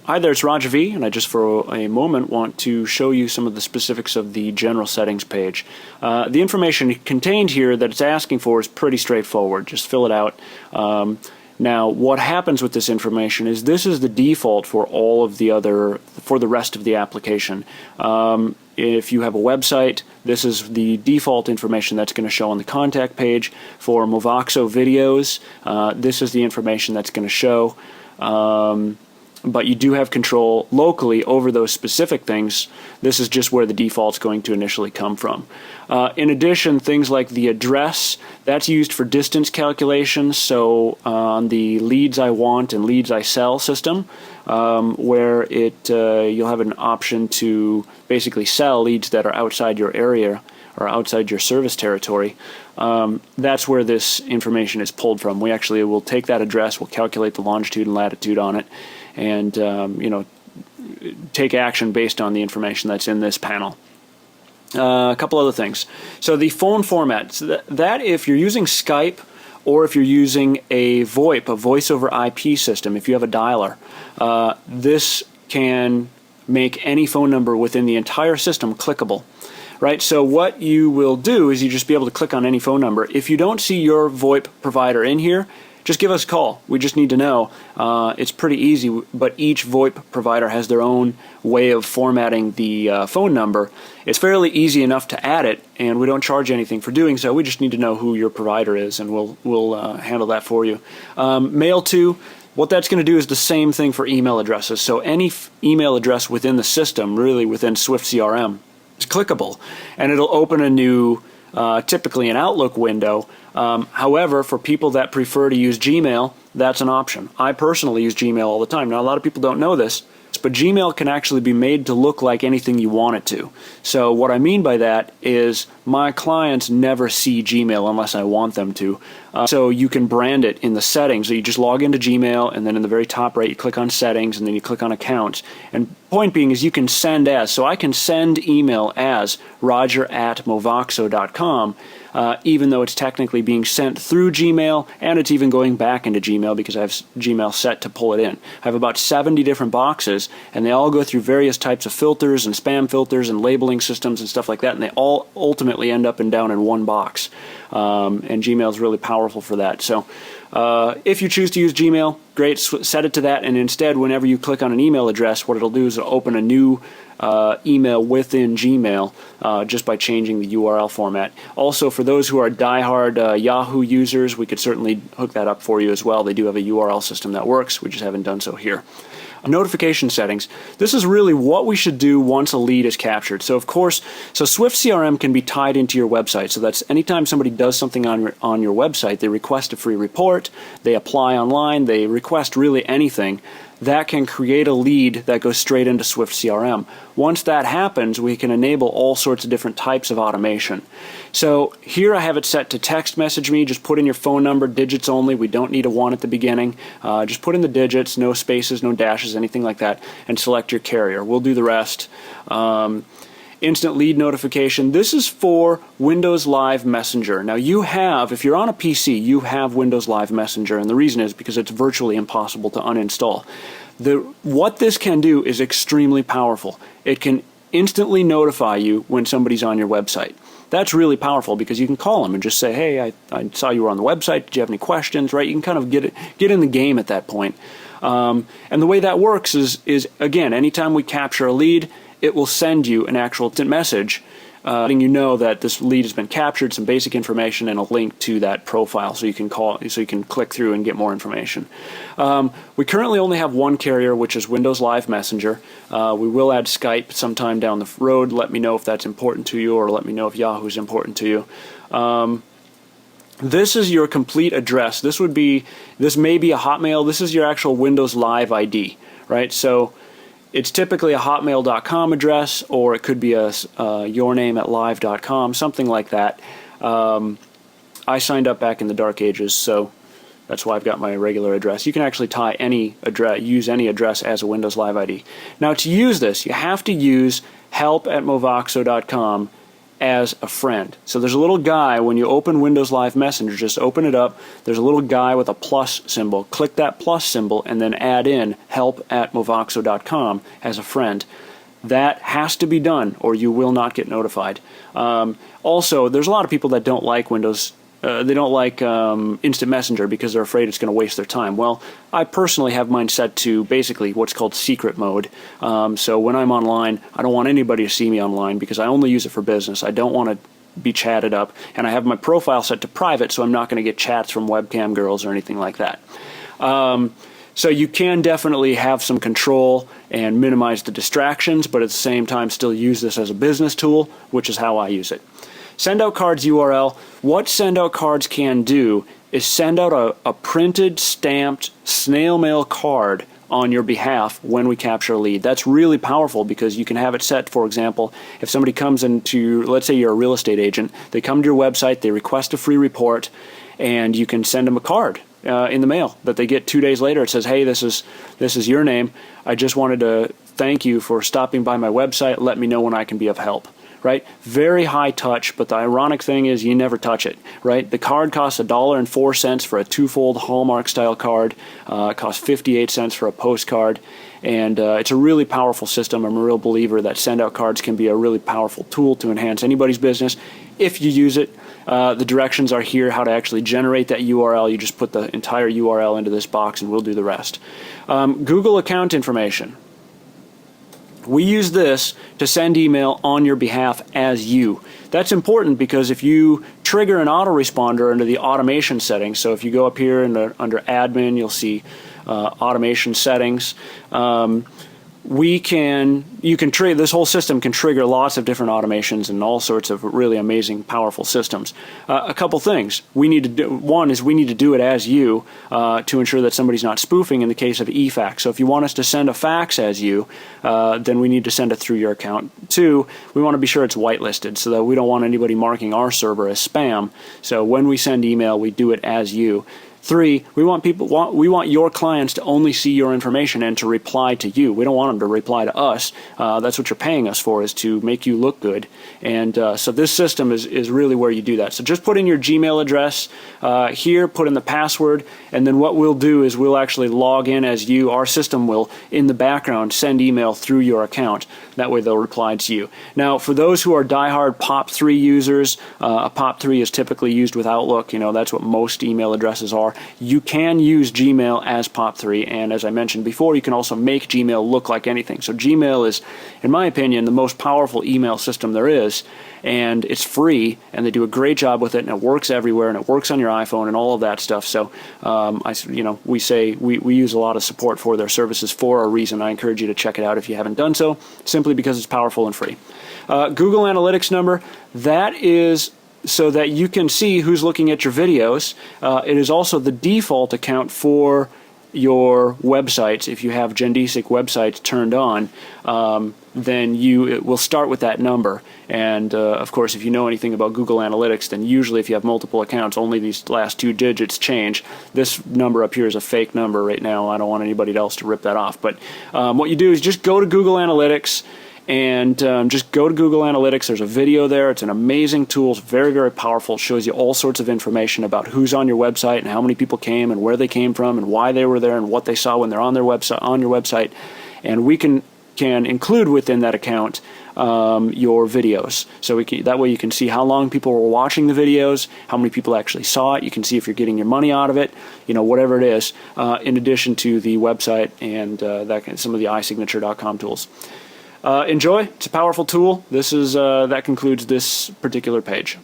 Hi there, it's Roger V, and I just for a moment want to show you some of the specifics of the general settings page. The information contained here that it's asking for is pretty straightforward. Just fill it out. Now, what happens with this information is this is the default for all of the for the rest of the application. If you have a website, this is the default information that's going to show on the contact page. For Movoxo videos, this is the information that's going to show. But you do have control locally over those specific things. This is just where the default's going to initially come from. In addition, things like the address, that's used for distance calculations. So on the leads I want and leads I sell system, where you'll have an option to basically sell leads that are outside your area or outside your service territory. That's where this information is pulled from. We actually will take that address, we'll calculate the longitude and latitude on it, and take action based on the information that's in this panel. A couple other things. So the phone format, that if you're using Skype or if you're using a VoIP, a voice over IP system, if you have a dialer, this can make any phone number within the entire system clickable. Right, so what you will do is you just be able to click on any phone number. If you don't see your VoIP provider in here, just give us a call. We just need to know. It's pretty easy, but each VoIP provider has their own way of formatting the phone number. It's fairly easy enough to add it, and we don't charge anything for doing so. We just need to know who your provider is, and we'll handle that for you. Mail to, what that's going to do is the same thing for email addresses. So any email address within the system, really within SwiftCRM, is clickable, and it'll open a new, typically an Outlook window. However, for people that prefer to use Gmail, that's an option. I personally use Gmail all the time. Now, a lot of people don't know this, but Gmail can actually be made to look like anything you want it to. So what I mean by that is my clients never see Gmail unless I want them to. So you can brand it in the settings. So you just log into Gmail, and then in the very top right you click on settings, and then you click on accounts. And point being is you can send as. So I can send email as roger@movoxo.com. Even though it's technically being sent through Gmail, and it's even going back into Gmail because I have Gmail set to pull it in. I have about 70 different boxes, and they all go through various types of filters and spam filters and labeling systems and stuff like that, and they all ultimately end up down in one box. And Gmail is really powerful for that. So if you choose to use Gmail, great, set it to that, and instead whenever you click on an email address, what it'll do is it'll open a new email within Gmail just by changing the URL format. Also, for those who are diehard Yahoo users, we could certainly hook that up for you as well. They do have a URL system that works. We just haven't done so here. Notification settings. This is really what we should do once a lead is captured. So of course, SwiftCRM can be tied into your website. So that's anytime somebody does something on your website, they request a free report, they apply online, they request really anything, that can create a lead that goes straight into SwiftCRM. Once that happens, we can enable all sorts of different types of automation. So here I have it set to text message me. Just put in your phone number, digits only. We don't need a 1 at the beginning. Just put in the digits, no spaces, no dashes, anything like that, and select your carrier. We'll do the rest. Instant lead notification. This is for Windows Live Messenger. Now you have, if you're on a PC, you have Windows Live Messenger, and the reason is because it's virtually impossible to uninstall. What this can do is extremely powerful. It can instantly notify you when somebody's on your website. That's really powerful because you can call them and just say, hey, I saw you were on the website, did you have any questions, right? You can kind of get in the game at that point. And the way that works is again, anytime we capture a lead, it will send you an actual message letting you know that this lead has been captured, some basic information, and a link to that profile so you can click through and get more information. We currently only have one carrier, which is Windows Live Messenger. We will add Skype sometime down the road. Let me know if that's important to you, or let me know if Yahoo is important to you. This is your complete address. This may be a Hotmail. This is your actual Windows Live ID, right? So it's typically a hotmail.com address, or it could be a yourname@live.com, something like that. I signed up back in the dark ages, so that's why I've got my regular address. You can actually use any address as a Windows Live ID. Now to use this, you have to use help@movoxo.com as a friend. So there's a little guy when you open Windows Live Messenger, just open it up, there's a little guy with a plus symbol. Click that plus symbol and then add in help@movoxo.com as a friend. That has to be done or you will not get notified. Also, there's a lot of people that don't like Windows. They don't like Instant Messenger because they're afraid it's going to waste their time. Well, I personally have mine set to basically what's called secret mode. So when I'm online, I don't want anybody to see me online because I only use it for business. I don't want to be chatted up. And I have my profile set to private, so I'm not going to get chats from webcam girls or anything like that. So you can definitely have some control and minimize the distractions, but at the same time still use this as a business tool, which is how I use it. Send out cards URL. What send out cards can do is send out a printed, stamped, snail mail card on your behalf when we capture a lead. That's really powerful because you can have it set, for example, if somebody comes into, let's say you're a real estate agent, they come to your website, they request a free report, and you can send them a card in the mail that they get 2 days later. It says, hey, this is your name. I just wanted to thank you for stopping by my website. Let me know when I can be of help. Right? Very high touch, but the ironic thing is you never touch it, right? The card costs $1.04 for a two-fold Hallmark style card. It costs 58 cents for a postcard, and it's a really powerful system. I'm a real believer that send out cards can be a really powerful tool to enhance anybody's business if you use it. The directions are here, how to actually generate that URL. You just put the entire URL into this box and we'll do the rest. Google account information. We use this to send email on your behalf as you. That's important because if you trigger an autoresponder under the automation settings, so if you go up here under admin, you'll see automation settings. This whole system can trigger lots of different automations and all sorts of really amazing, powerful systems. A couple things we need to do. One is we need to do it as you to ensure that somebody's not spoofing in the case of eFax. So if you want us to send a fax as you, then we need to send it through your account. Two, we want to be sure it's whitelisted so that we don't want anybody marking our server as spam. So when we send email, we do it as you. Three, we want your clients to only see your information and to reply to you. We don't want them to reply to us. That's what you're paying us for, is to make you look good. And so this system is really where you do that. So just put in your Gmail address here, put in the password, and then what we'll do is we'll actually log in as you. Our system will, in the background, send email through your account. That way they'll reply to you. Now, for those who are diehard POP3 users, a POP3 is typically used with Outlook. You know, that's what most email addresses are. You can use Gmail as POP3, and as I mentioned before, you can also make Gmail look like anything. So Gmail is, in my opinion, the most powerful email system there is, and it's free, and they do a great job with it, and it works everywhere, and it works on your iPhone and all of that stuff. So we use a lot of support for their services for a reason. I encourage you to check it out if you haven't done so, simply because it's powerful and free. Google Analytics number, that is so that you can see who's looking at your videos. It is also the default account for your websites. If you have Gendesic websites turned on, then it will start with that number. And of course, if you know anything about Google Analytics, then usually if you have multiple accounts, only these last two digits change. This number up here is a fake number right now. I don't want anybody else to rip that off. But what you do is just go to Google Analytics, and just go to Google Analytics. There's a video there. It's an amazing tool. It's very, very powerful. It shows you all sorts of information about who's on your website and how many people came and where they came from and why they were there and what they saw when they're on your website. And we can include within that account your videos. So that way you can see how long people were watching the videos, how many people actually saw it. You can see if you're getting your money out of it, whatever it is, in addition to the website and some of the iSignature.com tools. Enjoy. It's a powerful tool. That concludes this particular page.